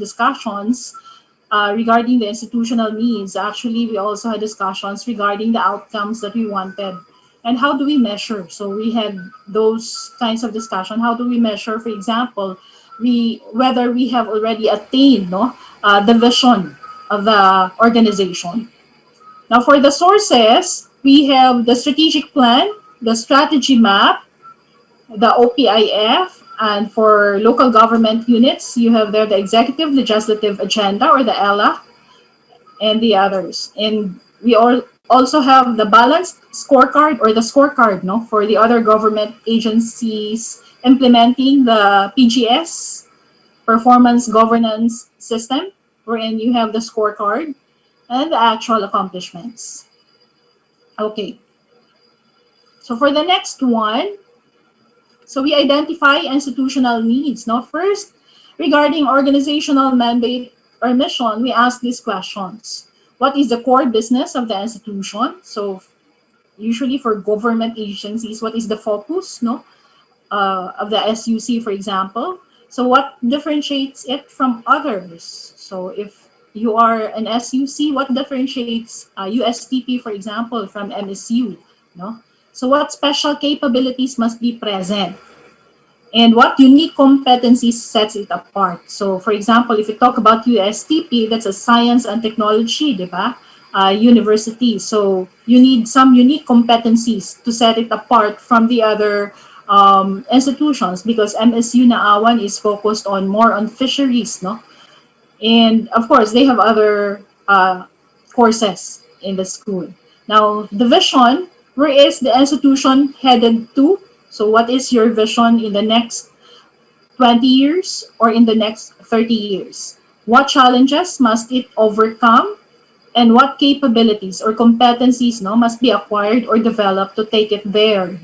discussions regarding the institutional needs. Actually, we also had discussions regarding the outcomes that we wanted and how do we measure. So we had those kinds of discussion. How do we measure, for example, whether we have already attained the vision of the organization. Now, for the sources, we have the strategic plan, the strategy map, the OPIF, and for local government units, you have there the executive legislative agenda, or the ELA, and the others. And we also have the balanced scorecard, or the scorecard, for the other government agencies implementing the PGS, performance governance system, wherein you have the scorecard and the actual accomplishments. Okay. So for the next one, so we identify institutional needs. Now, first, regarding organizational mandate or mission, we ask these questions. What is the core business of the institution? So usually for government agencies, what is the focus of the SUC, for example? So what differentiates it from others? So if you are an SUC, what differentiates USTP, for example, from MSU? So what special capabilities must be present? And what unique competencies sets it apart? So for example, if you talk about USTP, that's a science and technology, diba? University. So you need some unique competencies to set it apart from the other institutions, because MSU Naawan is focused more on fisheries, and of course they have other courses in the school. Now the vision, where is the institution headed to? So what is your vision in the next 20 years or in the next 30 years? What challenges must it overcome? And what capabilities or competencies must be acquired or developed to take it there?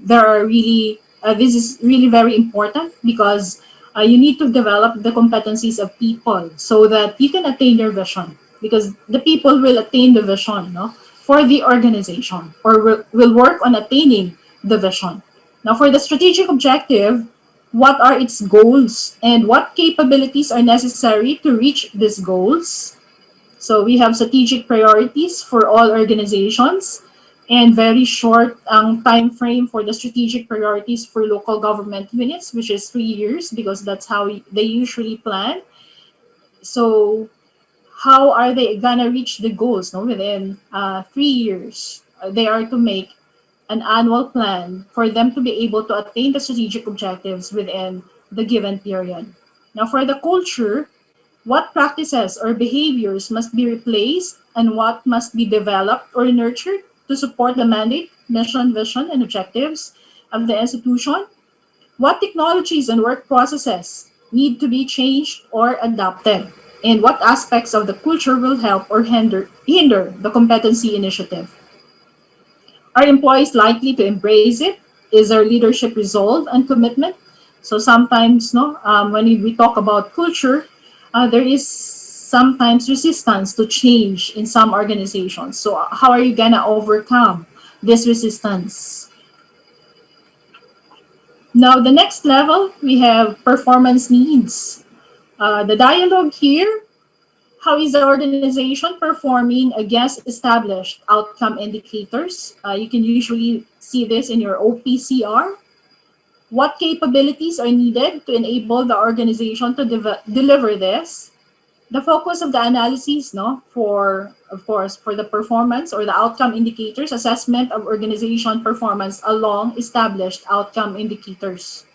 There are really, this is really very important, because you need to develop the competencies of people so that you can attain their vision, because the people will attain the vision for the organization, or will work on attaining the vision. Now, for the strategic objective, what are its goals and what capabilities are necessary to reach these goals? So we have strategic priorities for all organizations, and very short time frame for the strategic priorities for local government units, which is 3 years, because that's how they usually plan. So how are they gonna reach the goals within 3 years? They are to make an annual plan for them to be able to attain the strategic objectives within the given period. Now, for the culture, what practices or behaviors must be replaced and what must be developed or nurtured to support the mandate, mission, vision, and objectives of the institution? What technologies and work processes need to be changed or adopted? And what aspects of the culture will help or hinder the competency initiative? Are employees likely to embrace it? Is there leadership resolve and commitment? So sometimes, when we talk about culture, there is sometimes resistance to change in some organizations. So how are you gonna overcome this resistance? Now, the next level, we have performance needs. The dialogue here: how is the organization performing against established outcome indicators? You can usually see this in your OPCR. What capabilities are needed to enable the organization to deliver this? The focus of the analysis, for the performance or the outcome indicators, assessment of organization performance along established outcome indicators.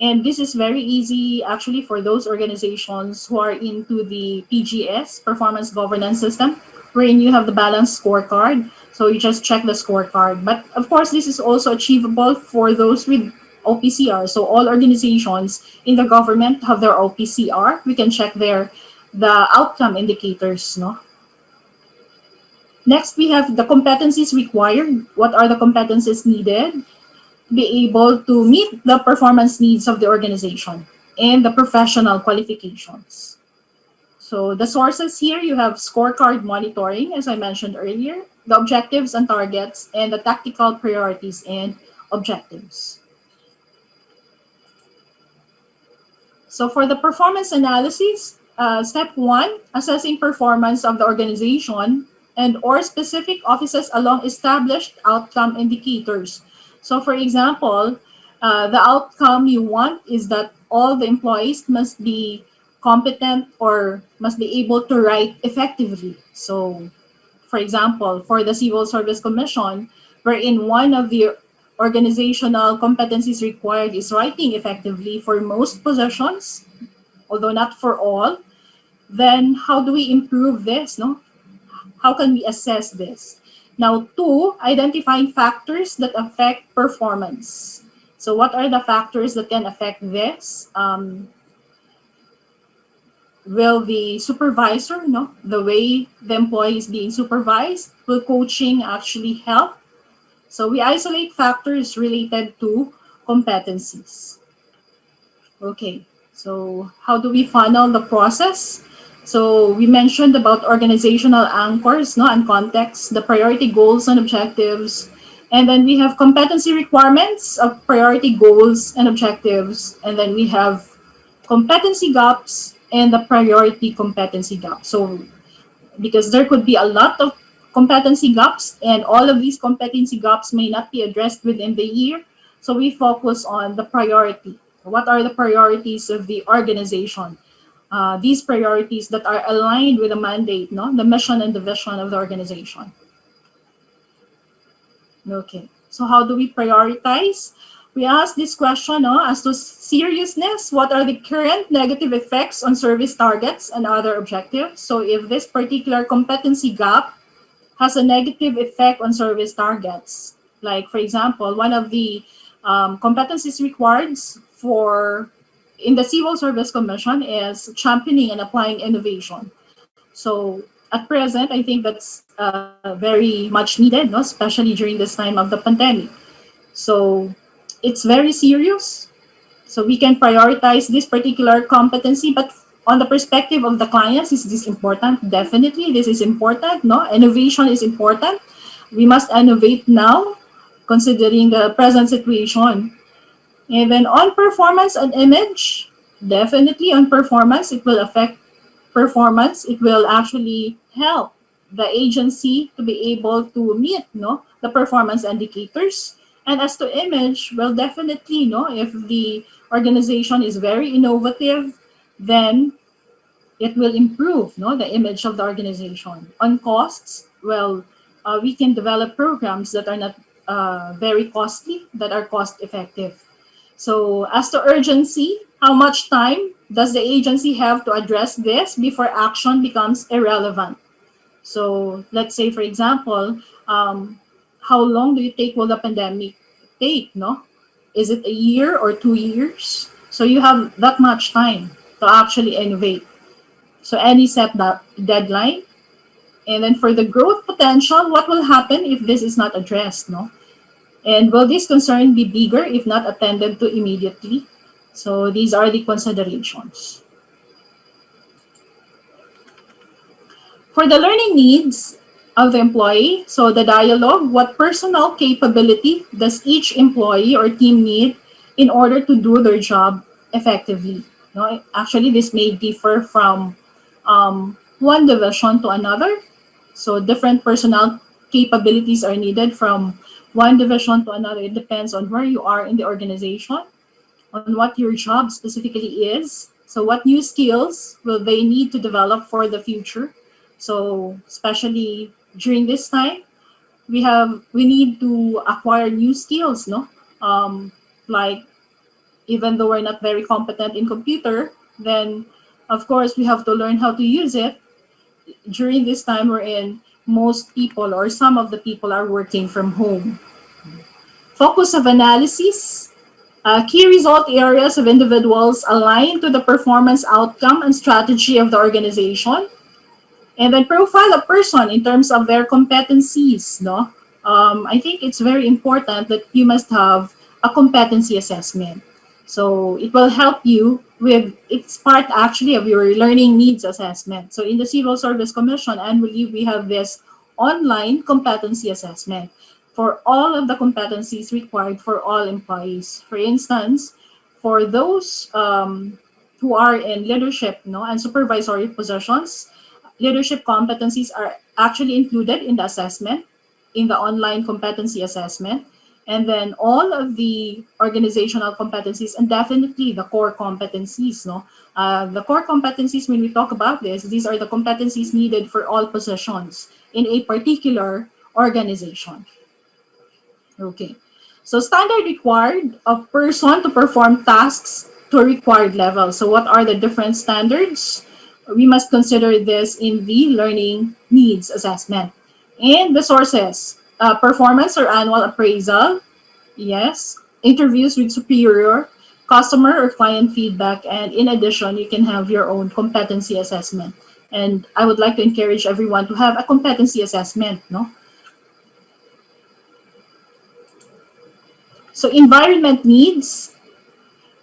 And this is very easy actually for those organizations who are into the PGS, performance governance system, wherein you have the balanced scorecard. So you just check the scorecard. But of course, this is also achievable for those with OPCR. So all organizations in the government have their OPCR. We can check the outcome indicators. Next, we have the competencies required. What are the competencies needed? Be able to meet the performance needs of the organization and the professional qualifications. So the sources here, you have scorecard monitoring, as I mentioned earlier, the objectives and targets, and the tactical priorities and objectives. So for the performance analysis, step one, assessing performance of the organization and or specific offices along established outcome indicators. So for example, the outcome you want is that all the employees must be competent or must be able to write effectively. So for example, for the Civil Service Commission, wherein one of the organizational competencies required is writing effectively for most positions, although not for all, then how do we improve this? No? How can we assess this? Now, two, identifying factors that affect performance. So, what are the factors that can affect this? Will the supervisor, no, the way the employee is being supervised, will coaching actually help? So we isolate factors related to competencies. Okay, so how do we funnel the process? So we mentioned about organizational anchors, no, and context, the priority goals and objectives. And then we have competency requirements of priority goals and objectives. And then we have competency gaps and the priority competency gap. So because there could be a lot of competency gaps and all of these competency gaps may not be addressed within the year. So we focus on the priority. What are the priorities of the organization? These priorities that are aligned with the mandate, no, the mission and the vision of the organization. Okay, so how do we prioritize? We ask this question, no, as to seriousness. What are the current negative effects on service targets and other objectives? So if this particular competency gap has a negative effect on service targets, like for example, one of the competencies required for in the Civil Service Commission is championing and applying innovation. So at present, I think that's very much needed, no? Especially during this time of the pandemic. So it's very serious. So we can prioritize this particular competency, but on the perspective of the clients, is this important? Definitely, this is important. No, innovation is important. We must innovate now, considering the present situation. And then on performance and image, definitely on performance, it will affect performance. It will actually help the agency to be able to meet, no, the performance indicators. And as to image, well, definitely, no, if the organization is very innovative, then it will improve, no, the image of the organization. On costs, well, we can develop programs that are not very costly, that are cost effective. So as to urgency, how much time does the agency have to address this before action becomes irrelevant? So let's say, for example, how long do you think will the pandemic take? No, is it a year or 2 years? So you have that much time to actually innovate. So any set that deadline, and then for the growth potential, what will happen if this is not addressed? No, and will this concern be bigger if not attended to immediately? So these are the considerations. For the learning needs of the employee, so the dialogue, what personal capability does each employee or team need in order to do their job effectively? No, actually, this may differ from one division to another. So different personal capabilities are needed from one division to another. It depends on where you are in the organization, on what your job specifically is. So what new skills will they need to develop for the future? So especially during this time, we need to acquire new skills, no? Like even though we're not very competent in computer, then of course we have to learn how to use it. During this time we're in, most people or some of the people are working from home. Focus of analysis. Key result areas of individuals aligned to the performance outcome and strategy of the organization. And then profile a person in terms of their competencies. No, I think it's very important that you must have a competency assessment. So it will help you with, it's part actually of your learning needs assessment. So in the Civil Service Commission annually, we have this online competency assessment for all of the competencies required for all employees. For instance, for those who are in leadership, and supervisory positions, leadership competencies are actually included in the assessment, in the online competency assessment, and then all of the organizational competencies, and definitely the core competencies. No, the core competencies, when we talk about this, these are the competencies needed for all positions in a particular organization. Okay. So standard required a person to perform tasks to a required level. So what are the different standards? We must consider this in the learning needs assessment. And the sources, performance or annual appraisal, yes, interviews with superior, customer or client feedback, and in addition, you can have your own competency assessment. And I would like to encourage everyone to have a competency assessment, no? So environment needs,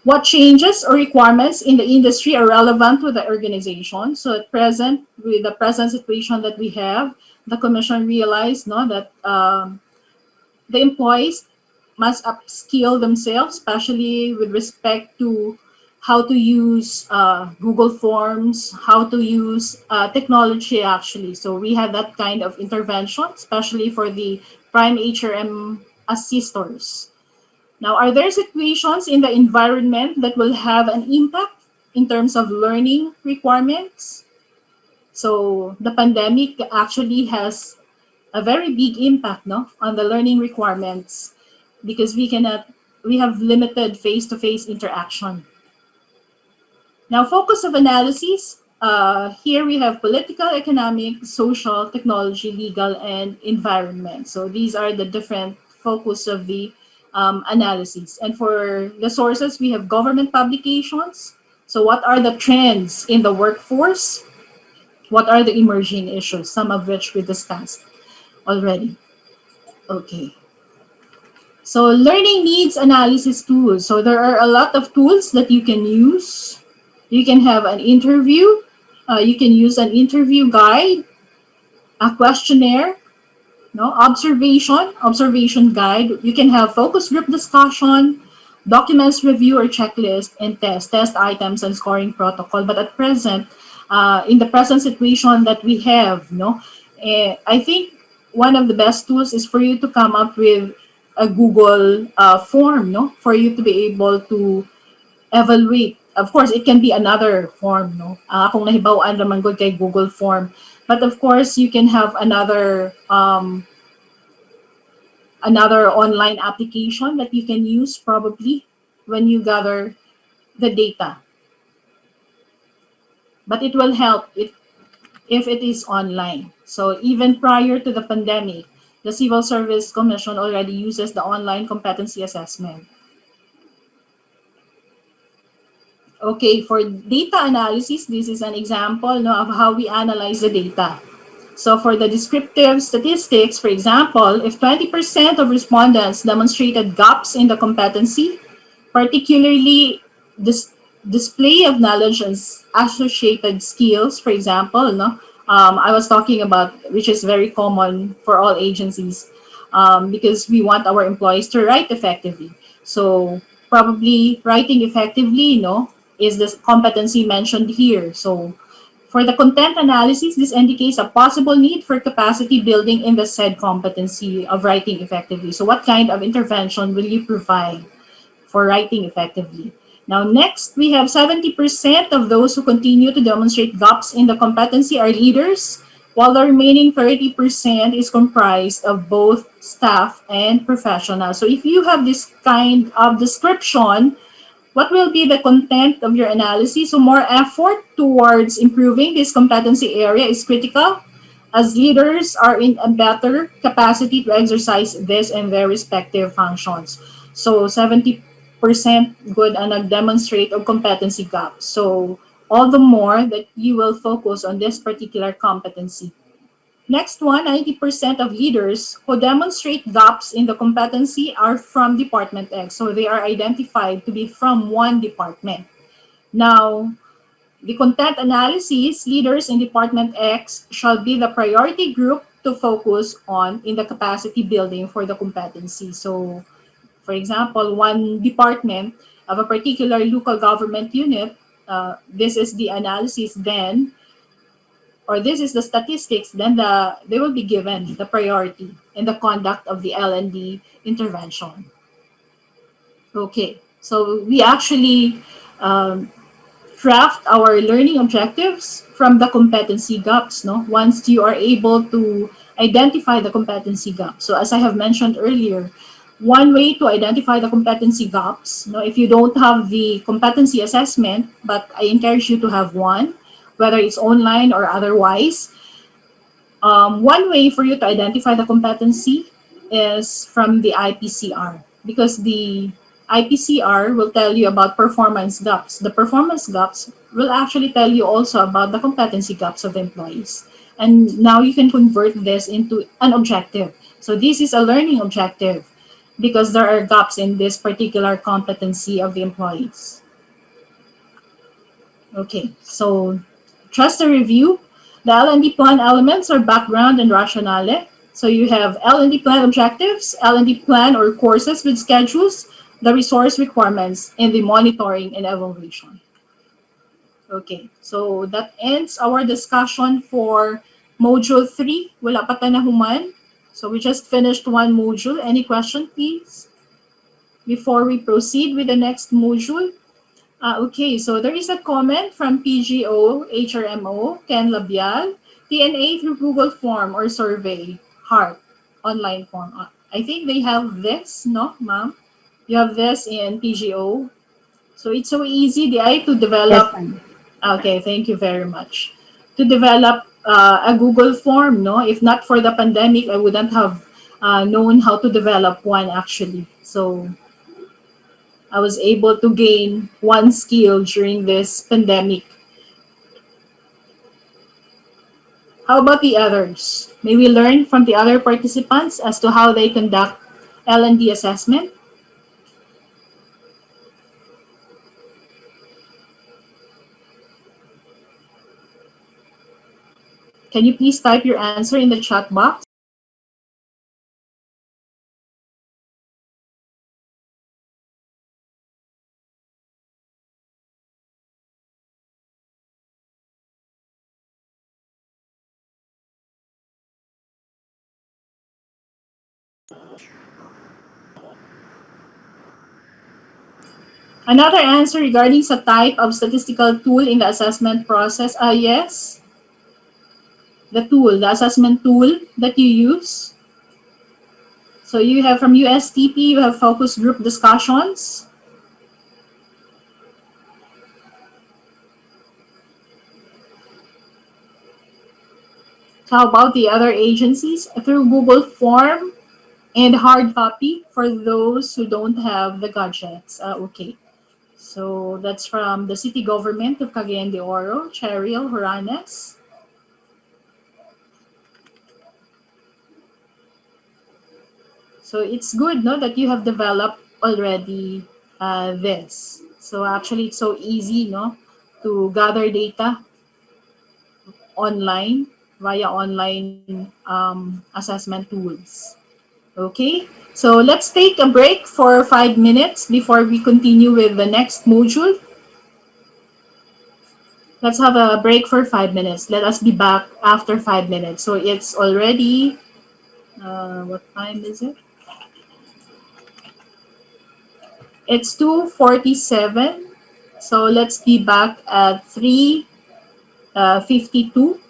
what changes or requirements in the industry are relevant to the organization? So at present, with the present situation that we have, the commission realized, no, that the employees must upskill themselves, especially with respect to how to use Google Forms, how to use technology actually. So we had that kind of intervention, especially for the PRIME-HRM assistors. Now, are there situations in the environment that will have an impact in terms of learning requirements? So the pandemic actually has a very big impact, no, on the learning requirements, because we have limited face-to-face interaction. Now, focus of analysis. Here we have political, economic, social, technology, legal, and environment. So these are the different focus of the analysis. And for the sources, we have government publications. So what are the trends in the workforce? What are the emerging issues? Some of which we discussed already. Okay. So learning needs analysis tools. So there are a lot of tools that you can use. You can have an interview. You can use an interview guide, a questionnaire, no, observation guide. You can have focus group discussion, documents review or checklist, and test items and scoring protocol. But at present, in the present situation that we have, I think one of the best tools is for you to come up with a Google form, no, for you to be able to evaluate. Of course, it can be another form, no. Kung nahibawaan naman gud kay Google form, but of course, you can have another online application that you can use probably when you gather the data. But it will help if it is online. So even prior to the pandemic, the Civil Service Commission already uses the online competency assessment. Okay, for data analysis, this is an example, no, of how we analyze the data. So for the descriptive statistics, for example, if 20% of respondents demonstrated gaps in the competency, particularly this display of knowledge and associated skills, for example, no, I was talking about, which is very common for all agencies, because we want our employees to write effectively. So probably writing effectively, is this competency mentioned here. So for the content analysis, this indicates a possible need for capacity building in the said competency of writing effectively. So what kind of intervention will you provide for writing effectively? Now, next, we have 70% of those who continue to demonstrate gaps in the competency are leaders, while the remaining 30% is comprised of both staff and professionals. So if you have this kind of description, what will be the content of your analysis? So more effort towards improving this competency area is critical, as leaders are in a better capacity to exercise this in their respective functions. So 70% good and demonstrate of competency gaps. So all the more that you will focus on this particular competency. Next one, 90% of leaders who demonstrate gaps in the competency are from Department X. So they are identified to be from one department. Now, the content analysis, leaders in Department X shall be the priority group to focus on in the capacity building for the competency. So, for example, one department of a particular local government unit this is the analysis, then, or this is the statistics, then they will be given the priority in the conduct of the L&D intervention. Okay, so we actually um, craft our learning objectives from the competency gaps, no? Once you are able to identify the competency gaps. So as I have mentioned earlier, one way to identify the competency gaps, no, if you don't have the competency assessment, but I encourage you to have one, whether it's online or otherwise, one way for you to identify the competency is from the IPCR, because the IPCR will tell you about performance gaps. The performance gaps will actually tell you also about the competency gaps of the employees. And now you can convert this into an objective. So this is a learning objective because there are gaps in this particular competency of the employees. Okay, so trust the review. The L&D plan elements are background and rationale. So you have L&D plan objectives, L&D plan or courses with schedules, the resource requirements, and the monitoring and evaluation. Okay, so that ends our discussion for module 3. Wala pa tanahuman. So we just finished one module. Any question, please? Before we proceed with the next module? Okay, so there is a comment from PGO, HRMO, Ken Labial, TNA through Google Form or survey, heart, online form. I think they have this, no, ma'am? You have this in PGO. So it's so easy, to Yes, develop. ma'am. Okay, thank you very much. To develop a Google Form, no? If not for the pandemic, I wouldn't have known how to develop one actually. So I was able to gain one skill during this pandemic. How about the others? May we learn from the other participants as to how they conduct L&D assessment? Can you please type your answer in the chat box? Another answer regarding sa type of statistical tool in the assessment process. Yes, the tool, the assessment tool that you use. So you have from USTP, you have focus group discussions. How about the other agencies? Through Google Form and hard copy for those who don't have the gadgets. Okay. So that's from the city government of Cagayan de Oro, Cheryl Horanes. So it's good, no, that you have developed already this. So actually, it's so easy, no, to gather data online via online assessment tools. Okay, so let's take a break for 5 minutes before we continue with the next module. Let's have a break for 5 minutes. Let us be back after 5 minutes. So it's already, what time is it? It's 2:47. So let's be back at 3:52.